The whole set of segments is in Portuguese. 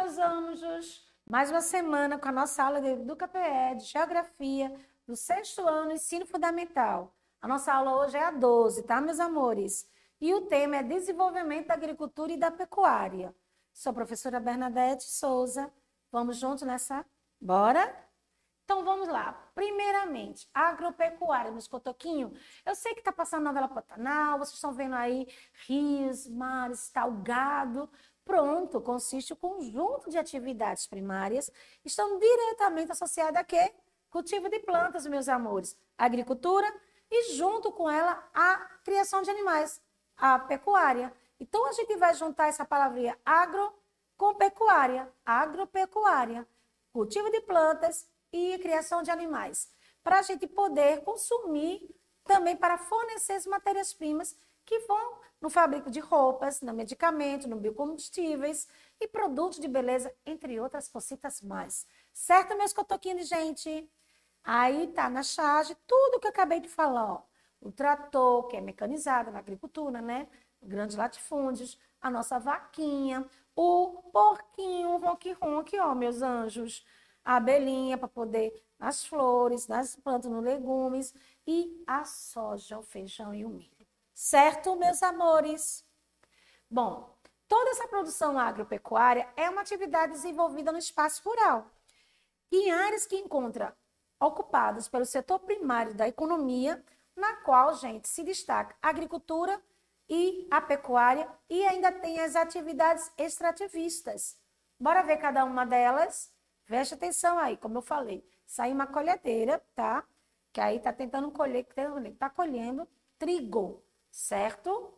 meus anjos! Mais uma semana com a nossa aula de EducaPE, de Geografia, do 6º ano, Ensino Fundamental. A nossa aula hoje é a 12, tá, meus amores? E o tema é Desenvolvimento da Agricultura e da Pecuária. Sou a professora Bernadette Souza. Vamos juntos nessa? Bora? Então, vamos lá. Primeiramente, agropecuária, meus cotoquinhos. Eu sei que está passando novela Pantanal, vocês estão vendo aí rios, mares, talgado. Pronto, consiste em um conjunto de atividades primárias que estão diretamente associadas a quê? Cultivo de plantas, meus amores. Agricultura e, junto com ela, a criação de animais, a pecuária. Então, a gente vai juntar essa palavrinha agro com pecuária. Agropecuária, cultivo de plantas e criação de animais, para a gente poder consumir também para fornecer as matérias-primas que vão no fabrico de roupas, no medicamento, no biocombustíveis e produtos de beleza, entre outras cositas mais. Certo, meus cotoquinhos de gente? Aí tá na charge tudo que eu acabei de falar, ó. O trator, que é mecanizado na agricultura, né? Grandes latifúndios, a nossa vaquinha, o porquinho, o ronque-ronque, ó, meus anjos. A abelhinha para poder as flores, nas plantas, nos legumes e a soja, o feijão e o milho. Certo, meus amores? Bom, toda essa produção agropecuária é uma atividade desenvolvida no espaço rural, em áreas que encontra ocupadas pelo setor primário da economia, na qual, gente, se destaca a agricultura e a pecuária e ainda tem as atividades extrativistas. Bora ver cada uma delas? Preste atenção aí, como eu falei, saiu uma colhedeira, tá? Que aí tá tentando colher, tá colhendo trigo, certo?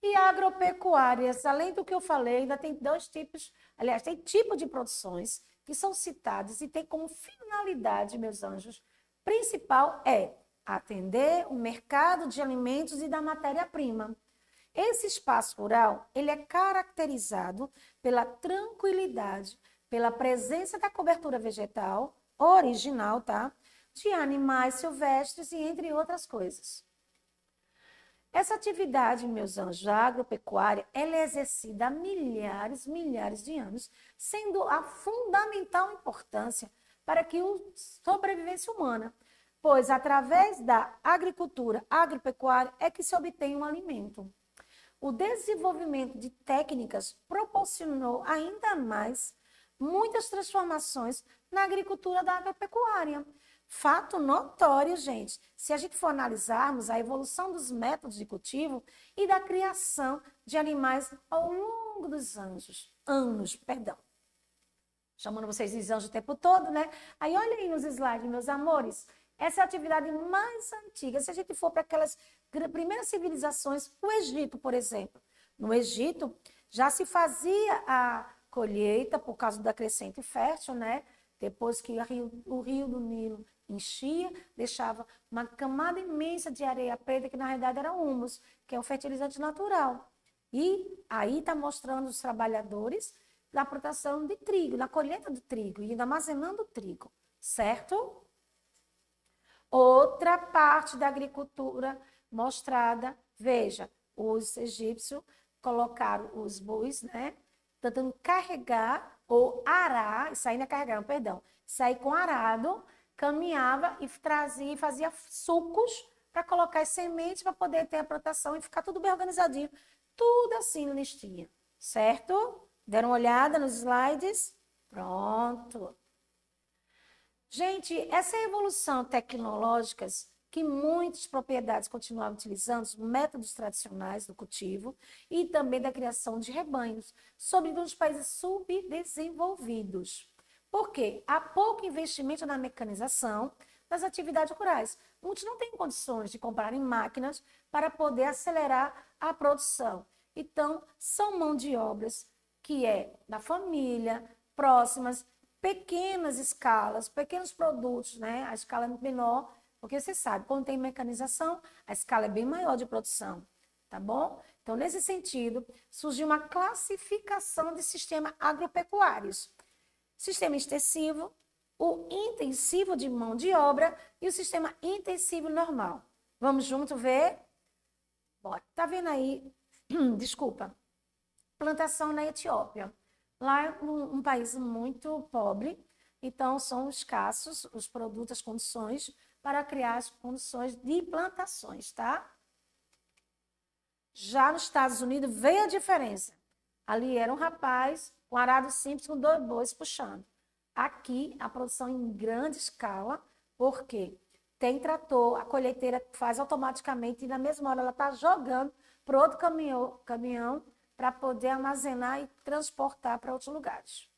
E agropecuárias, além do que eu falei, ainda tem dois tipos, aliás, tem tipo de produções que são citadas e tem como finalidade, meus anjos, principal é atender o mercado de alimentos e da matéria-prima. Esse espaço rural, ele é caracterizado pela tranquilidade, pela presença da cobertura vegetal original, tá? De animais silvestres e entre outras coisas. Essa atividade, meus anjos, agropecuária, ela é exercida há milhares de anos, sendo a fundamental importância para que a sobrevivência humana, pois através da agricultura agropecuária é que se obtém um alimento. O desenvolvimento de técnicas proporcionou ainda mais muitas transformações na agricultura da agropecuária. Fato notório, gente, se a gente for analisarmos a evolução dos métodos de cultivo e da criação de animais ao longo dos anos, chamando vocês de anjos o tempo todo, né? Aí olha aí nos slides, meus amores, essa é a atividade mais antiga. Se a gente for para aquelas primeiras civilizações, o Egito, por exemplo. No Egito, já se fazia a colheita por causa da crescente fértil, né? Depois que o rio do Nilo enchia, deixava uma camada imensa de areia preta, que na realidade era humus, que é um fertilizante natural. E aí está mostrando os trabalhadores da plantação de trigo, na colheita do trigo e armazenando o trigo, certo? Outra parte da agricultura mostrada, veja, os egípcios colocaram os bois, né? Tentando carregar ou arar, sair não carregaram, perdão, sair com arado, caminhava e trazia e fazia sucos para colocar as sementes para poder ter a plantação e ficar tudo bem organizadinho, tudo assim listinha, certo? Deram uma olhada nos slides? Pronto. Gente, essa evolução tecnológica que muitas propriedades continuavam utilizando os métodos tradicionais do cultivo e também da criação de rebanhos, sobretudo nos países subdesenvolvidos. Por quê? Há pouco investimento na mecanização das atividades rurais. Muitos não têm condições de comprarem máquinas para poder acelerar a produção. Então, são mão de obras que é da família, próximas, pequenas escalas, pequenos produtos, né? A escala é menor, porque você sabe, quando tem mecanização, a escala é bem maior de produção, tá bom? Então, nesse sentido, surgiu uma classificação de sistemas agropecuários. Sistema extensivo, o intensivo de mão de obra e o sistema intensivo normal. Vamos junto ver? Bora. Tá vendo aí? Desculpa. Plantação na Etiópia. Lá é um país muito pobre, então são escassos os produtos, as condições para criar as condições de plantações, tá? Já nos Estados Unidos veio a diferença. Ali era um rapaz com arado simples com 2 bois puxando. Aqui, a produção em grande escala, porque tem trator, a colheiteira faz automaticamente e na mesma hora ela está jogando para outro caminhão para poder armazenar e transportar para outros lugares.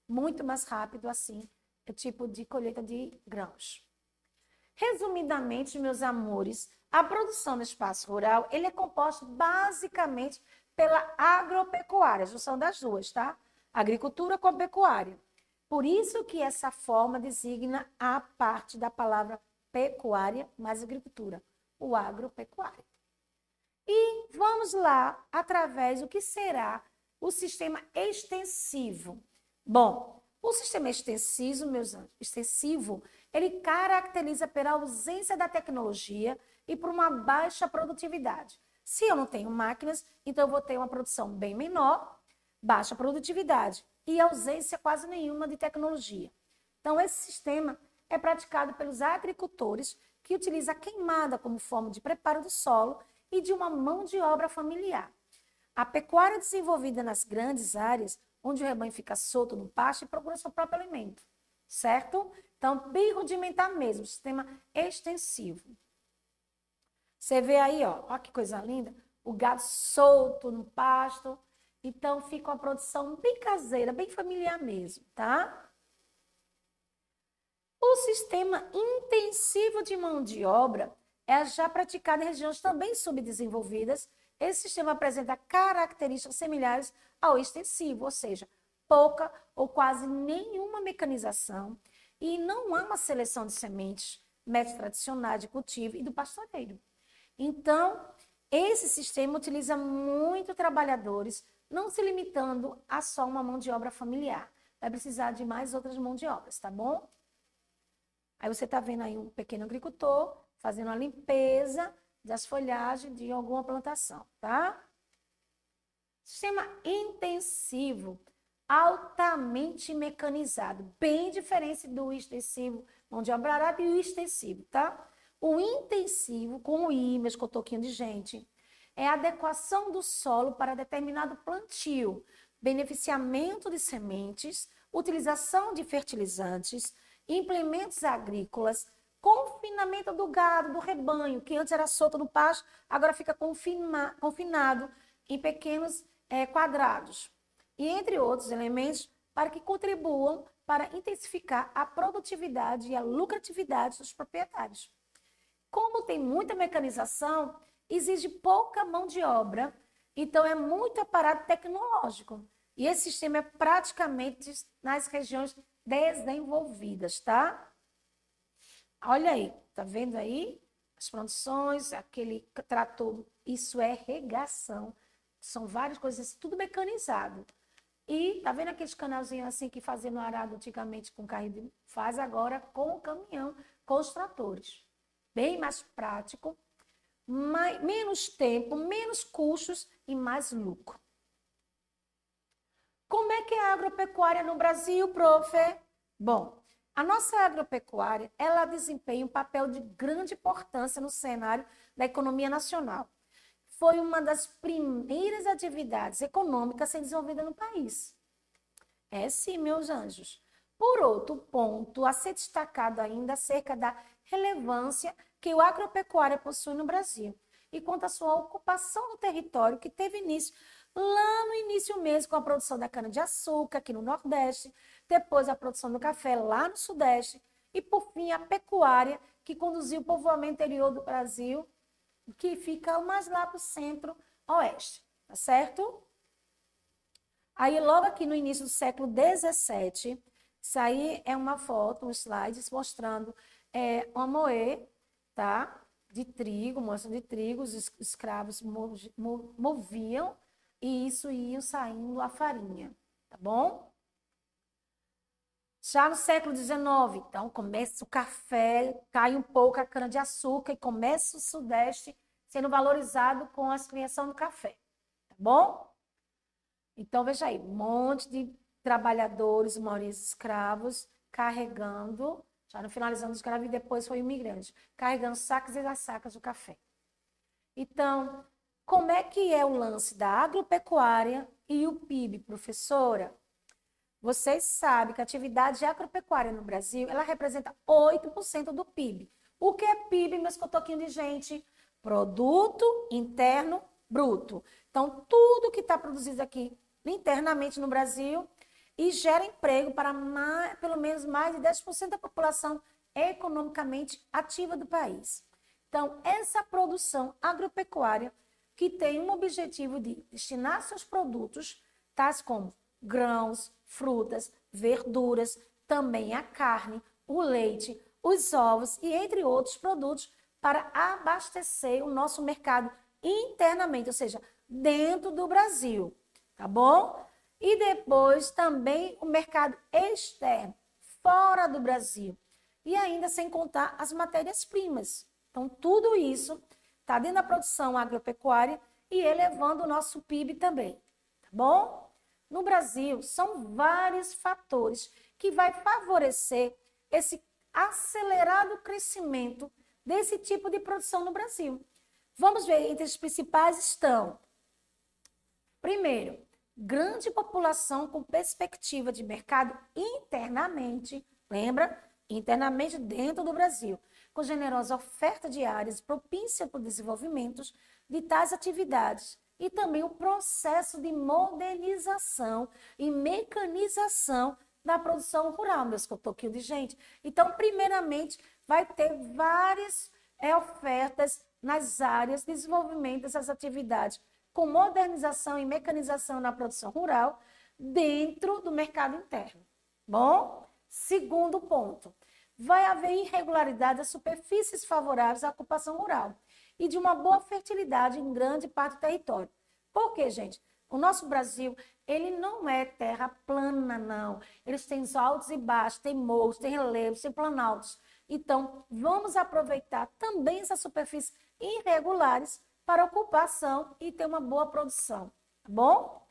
Muito mais rápido assim, o tipo de colheita de grãos. Resumidamente, meus amores, a produção no espaço rural, ele é composto basicamente pela agropecuária, junção das duas, tá? Agricultura com a pecuária. Por isso que essa forma designa a parte da palavra pecuária mais agricultura, o agropecuário. E vamos lá, através do que será o sistema extensivo. Bom, o sistema extensivo, ele caracteriza pela ausência da tecnologia e por uma baixa produtividade. Se eu não tenho máquinas, então eu vou ter uma produção bem menor, baixa produtividade e ausência quase nenhuma de tecnologia. Então, esse sistema é praticado pelos agricultores que utilizam a queimada como forma de preparo do solo e de uma mão de obra familiar. A pecuária é desenvolvida nas grandes áreas, onde o rebanho fica solto no pasto e procura seu próprio alimento, certo? Então, bem rudimentar mesmo, sistema extensivo. Você vê aí, ó que coisa linda, o gado solto no pasto. Então, fica uma produção bem caseira, bem familiar mesmo, tá? O sistema intensivo de mão de obra é já praticado em regiões também subdesenvolvidas. Esse sistema apresenta características similares ao extensivo, ou seja, pouca ou quase nenhuma mecanização e não há uma seleção de sementes, métodos tradicionais de cultivo e do pastoreio. Então, esse sistema utiliza muito trabalhadores, não se limitando a só uma mão de obra familiar. Vai precisar de mais outras mãos de obras, tá bom? Aí você está vendo aí um pequeno agricultor fazendo a limpeza das folhagens de alguma plantação, tá? Sistema intensivo, altamente mecanizado, bem diferente do extensivo, mão de obra arada e o extensivo, tá? O intensivo, com o I, meus cotoquinhos de gente, é a adequação do solo para determinado plantio, beneficiamento de sementes, utilização de fertilizantes, implementos agrícolas, confinamento do gado, do rebanho, que antes era solto no pasto, agora fica confinado em pequenos quadrados. E entre outros elementos para que contribuam para intensificar a produtividade e a lucratividade dos proprietários. Como tem muita mecanização, exige pouca mão de obra, então é muito aparato tecnológico. E esse sistema é praticamente nas regiões desenvolvidas, tá? Olha aí, tá vendo aí? As produções, aquele trator, isso é regação. São várias coisas assim, tudo mecanizado. E tá vendo aqueles canalzinhos assim que fazia no arado antigamente com carrinho? Faz agora com o caminhão, com os tratores. Bem mais prático, menos tempo, menos custos e mais lucro. Como é que é a agropecuária no Brasil, prof? Bom, a nossa agropecuária, ela desempenha um papel de grande importância no cenário da economia nacional. Foi uma das primeiras atividades econômicas a ser desenvolvida no país. É sim, meus anjos. Por outro ponto, a ser destacado ainda acerca da relevância que o agropecuária possui no Brasil e quanto à sua ocupação do território que teve início lá no início mesmo com a produção da cana-de-açúcar aqui no Nordeste, depois a produção do café lá no Sudeste e, por fim, a pecuária que conduziu o povoamento interior do Brasil, que fica mais lá para o centro-oeste, tá certo? Aí, logo aqui no início do século XVII, isso aí é uma foto, um slide mostrando uma moer, tá? De trigo, moça de trigo, os escravos moviam e isso ia saindo a farinha, tá bom? Já no século XIX, então, começa o café, cai um pouco a cana-de-açúcar e começa o Sudeste sendo valorizado com a criação do café, tá bom? Então, veja aí, um monte de trabalhadores, maioria escravos, carregando, já no finalizando os escravos, e depois foi o imigrante, carregando sacas e sacas do café. Então, como é que é o lance da agropecuária e o PIB, professora? Vocês sabem que a atividade agropecuária no Brasil, ela representa 8% do PIB. O que é PIB, meus cotoquinhos de gente? Produto Interno Bruto. Então, tudo que está produzido aqui internamente no Brasil e gera emprego para pelo menos mais de 10% da população economicamente ativa do país. Então, essa produção agropecuária que tem um objetivo de destinar seus produtos, tais como grãos, frutas, verduras, também a carne, o leite, os ovos e entre outros produtos para abastecer o nosso mercado internamente, ou seja, dentro do Brasil, tá bom? E depois também o mercado externo, fora do Brasil. E ainda sem contar as matérias-primas. Então, tudo isso está dentro da produção agropecuária e elevando o nosso PIB também, tá bom? No Brasil, são vários fatores que vai favorecer esse acelerado crescimento desse tipo de produção no Brasil. Vamos ver, entre os principais estão, primeiro, grande população com perspectiva de mercado internamente, lembra? Internamente dentro do Brasil, com generosa oferta de áreas propícia para o desenvolvimento de tais atividades e também o processo de modernização e mecanização da produção rural, meus cotoquinhos de gente. Então, primeiramente, vai ter várias ofertas nas áreas de desenvolvimento dessas atividades com modernização e mecanização na produção rural dentro do mercado interno. Bom? Segundo ponto, vai haver irregularidade das superfícies favoráveis à ocupação rural e de uma boa fertilidade em grande parte do território. Por quê, gente? O nosso Brasil, ele não é terra plana, não. Eles têm altos e baixos, tem morros, tem relevos, tem planaltos. Então, vamos aproveitar também essas superfícies irregulares para ocupação e ter uma boa produção, tá bom?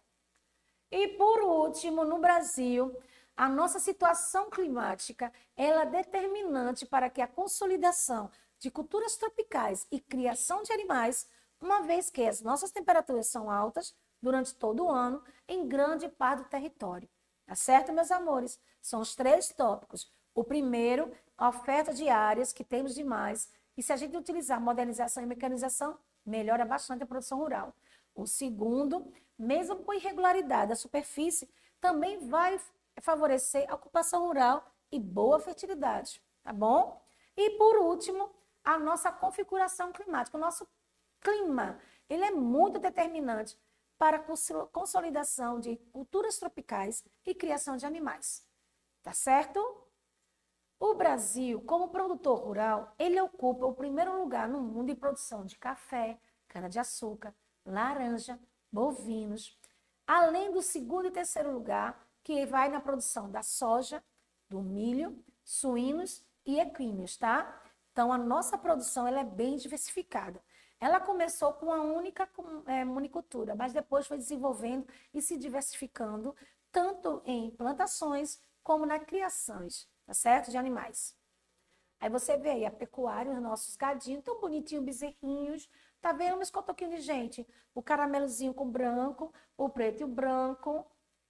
E, por último, no Brasil, a nossa situação climática ela é determinante para que a consolidação de culturas tropicais e criação de animais, uma vez que as nossas temperaturas são altas durante todo o ano em grande parte do território. Tá certo, meus amores? São os 3 tópicos. O primeiro, a oferta de áreas que temos demais, e se a gente utilizar modernização e mecanização, melhora bastante a produção rural. O segundo, mesmo com irregularidade da superfície, também vai favorecer a ocupação rural e boa fertilidade, tá bom? E por último, a nossa configuração climática. O nosso clima, ele é muito determinante para a consolidação de culturas tropicais e criação de animais, tá certo? O Brasil, como produtor rural, ele ocupa o primeiro lugar no mundo em produção de café, cana-de-açúcar, laranja, bovinos, além do segundo e terceiro lugar, que vai na produção da soja, do milho, suínos e equinos, tá? Então, a nossa produção ela é bem diversificada. Ela começou com uma única monocultura, mas depois foi desenvolvendo e se diversificando, tanto em plantações como nas criações, tá certo? De animais. Aí você vê aí a pecuária, os nossos gadinhos, tão bonitinhos, bezerrinhos. Tá vendo meus cotoquinhos de gente? O caramelozinho com branco, o preto e o branco.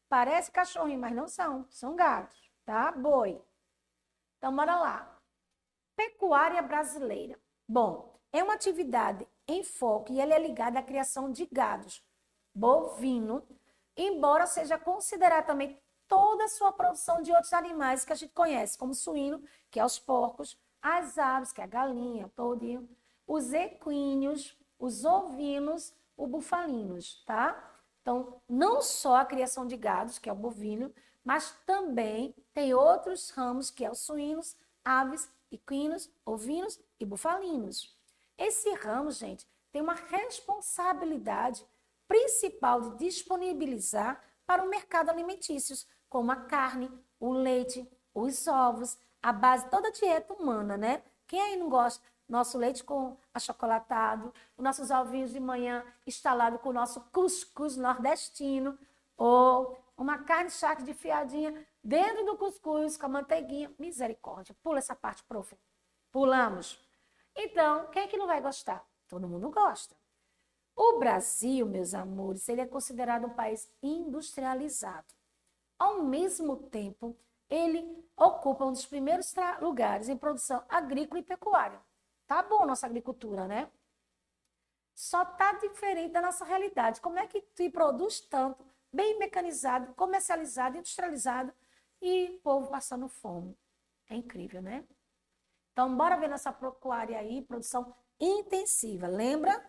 Parece cachorrinho, mas não são. São gatos, tá? Boi. Então, bora lá. Pecuária brasileira. Bom, é uma atividade em foco e ela é ligada à criação de gados bovino, embora seja considerada também toda a sua produção de outros animais que a gente conhece, como o suíno, que é os porcos, as aves, que é a galinha, o todinho, os equinos, os ovinos, os bufalinos, tá? Então, não só a criação de gados, que é o bovino, mas também tem outros ramos, que é os suínos, aves, equinos, ovinos e bufalinos. Esse ramo, gente, tem uma responsabilidade principal de disponibilizar para o mercado alimentícios, como a carne, o leite, os ovos, a base toda a dieta humana, né? Quem aí não gosta? Nosso leite com achocolatado, os nossos ovinhos de manhã instalado com o nosso cuscuz nordestino, ou uma carne charque de fiadinha dentro do cuscuz com a manteiguinha. Misericórdia. Pula essa parte, prof. Pulamos. Então, quem é que não vai gostar? Todo mundo gosta. O Brasil, meus amores, ele é considerado um país industrializado. Ao mesmo tempo, ele ocupa um dos primeiros lugares em produção agrícola e pecuária. Tá bom nossa agricultura, né? Só tá diferente da nossa realidade. Como é que tu produz tanto, bem mecanizado, comercializado, industrializado e o povo passando fome? É incrível, né? Então, bora ver nossa pecuária aí, produção intensiva. Lembra?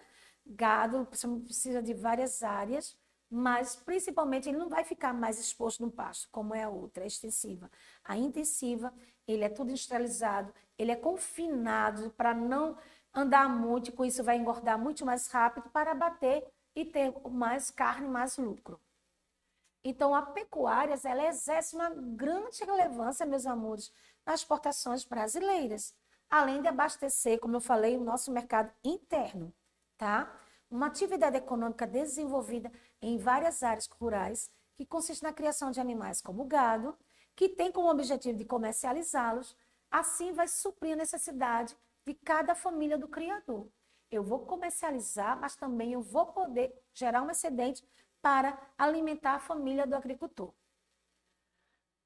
Gado precisa de várias áreas, mas principalmente ele não vai ficar mais exposto no pasto, como é a outra, a extensiva. A intensiva, ele é tudo industrializado, ele é confinado para não andar muito, e com isso vai engordar muito mais rápido para abater e ter mais carne, mais lucro. Então, a pecuária, ela exerce uma grande relevância, meus amores, nas exportações brasileiras, além de abastecer, como eu falei, o nosso mercado interno, tá? Uma atividade econômica desenvolvida em várias áreas rurais, que consiste na criação de animais como o gado, que tem como objetivo de comercializá-los, assim vai suprir a necessidade de cada família do criador. Eu vou comercializar, mas também eu vou poder gerar um excedente para alimentar a família do agricultor.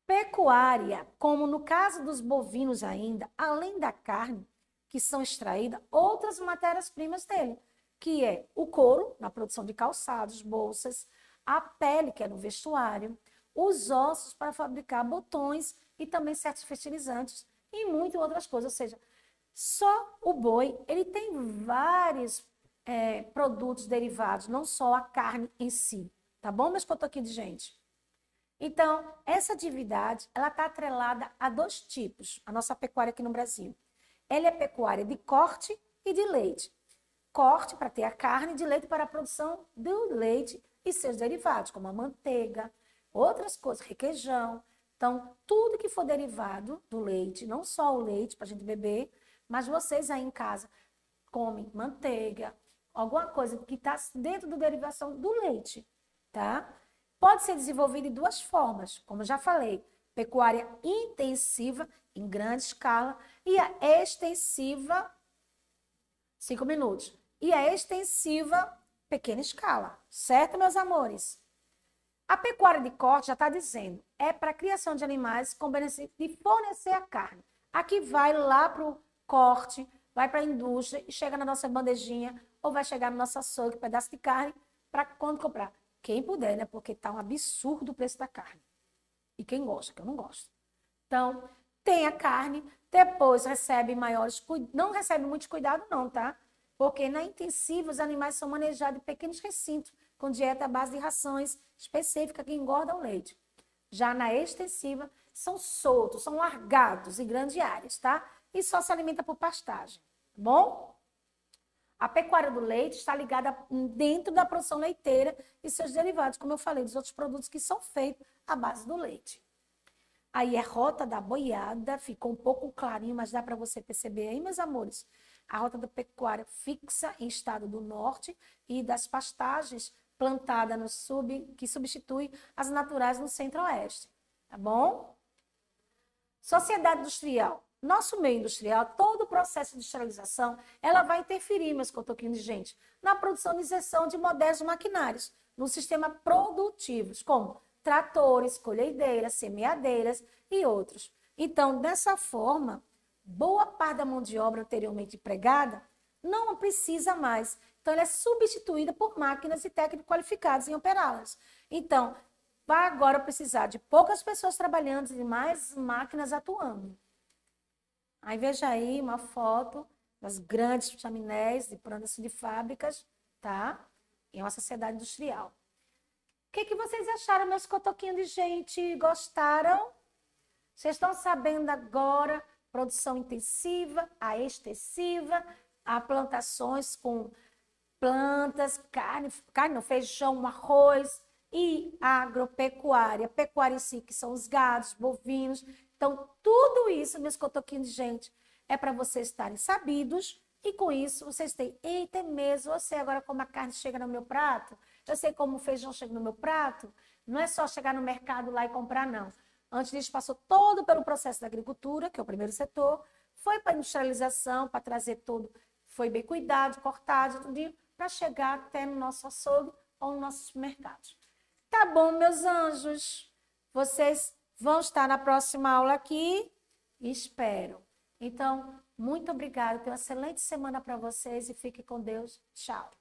Pecuária, como no caso dos bovinos ainda, além da carne, que são extraídas outras matérias-primas dele, que é o couro, na produção de calçados, bolsas, a pele, que é no vestuário, os ossos para fabricar botões e também certos fertilizantes e muitas outras coisas. Ou seja, só o boi, ele tem vários produtos derivados, não só a carne em si. Tá bom, meus cotoquinhos de gente? Então, essa atividade, ela está atrelada a dois tipos, a nossa pecuária aqui no Brasil. Ela é pecuária de corte e de leite. Corte para ter a carne, de leite para a produção do leite e seus derivados, como a manteiga, outras coisas, requeijão. Então, tudo que for derivado do leite, não só o leite para a gente beber, mas vocês aí em casa comem manteiga, alguma coisa que está dentro da derivação do leite, tá? Pode ser desenvolvido de duas formas, como eu já falei, pecuária intensiva, em grande escala, e a extensiva, 5 minutos, e a extensiva, pequena escala, certo, meus amores? A pecuária de corte já está dizendo, é para a criação de animais com benefício de fornecer a carne. Aqui vai lá para o corte, vai para a indústria e chega na nossa bandejinha ou vai chegar no nosso açougue, pedaço de carne, para quando comprar. Quem puder, né? Porque está um absurdo o preço da carne. E quem gosta, que eu não gosto. Então, tem a carne, depois recebe maiores cuidados. Não recebe muito cuidado não, tá? Porque na intensiva os animais são manejados em pequenos recintos, com dieta à base de rações específicas que engordam o leite. Já na extensiva, são soltos, são largados em grandes áreas, tá? E só se alimenta por pastagem, tá bom? A pecuária do leite está ligada dentro da produção leiteira e seus derivados, como eu falei, dos outros produtos que são feitos à base do leite. Aí a rota da boiada, ficou um pouco clarinho, mas dá para você perceber aí, meus amores. A rota da pecuária fixa em estado do norte e das pastagens plantadas no sul, que substitui as naturais no centro-oeste, tá bom? Sociedade industrial. Nosso meio industrial, todo o processo de industrialização, ela vai interferir, meus cotoquinhos de gente, na produção e inserção de modernos maquinários, no sistema produtivos, como tratores, colhedeiras, semeadeiras e outros. Então, dessa forma, boa parte da mão de obra anteriormente empregada não precisa mais. Então, ela é substituída por máquinas e técnicos qualificados em operá-las. Então, vai agora precisar de poucas pessoas trabalhando e mais máquinas atuando. Aí veja aí uma foto das grandes chaminés de plantas de fábricas, tá? Em uma sociedade industrial. O que vocês acharam, meus cotoquinhos de gente? Gostaram? Vocês estão sabendo agora, produção intensiva, a extensiva, a plantações com plantas, carne, feijão, arroz e agropecuária, pecuária em si, que são os gados, bovinos. Então, tudo isso, meus cotoquinhos de gente, é para vocês estarem sabidos e com isso vocês têm, eita, mesmo, você agora como a carne chega no meu prato, Eu sei como o feijão chega no meu prato. Não é só chegar no mercado lá e comprar, não. Antes disso, passou todo pelo processo da agricultura, que é o primeiro setor, foi para a industrialização, para trazer tudo, foi bem cuidado, cortado, tudo, para chegar até no nosso açougue ou no nosso supermercado. Tá bom, meus anjos? Vocês vão estar na próxima aula aqui? Espero. Então, muito obrigada. Tenha uma excelente semana para vocês e fique com Deus. Tchau.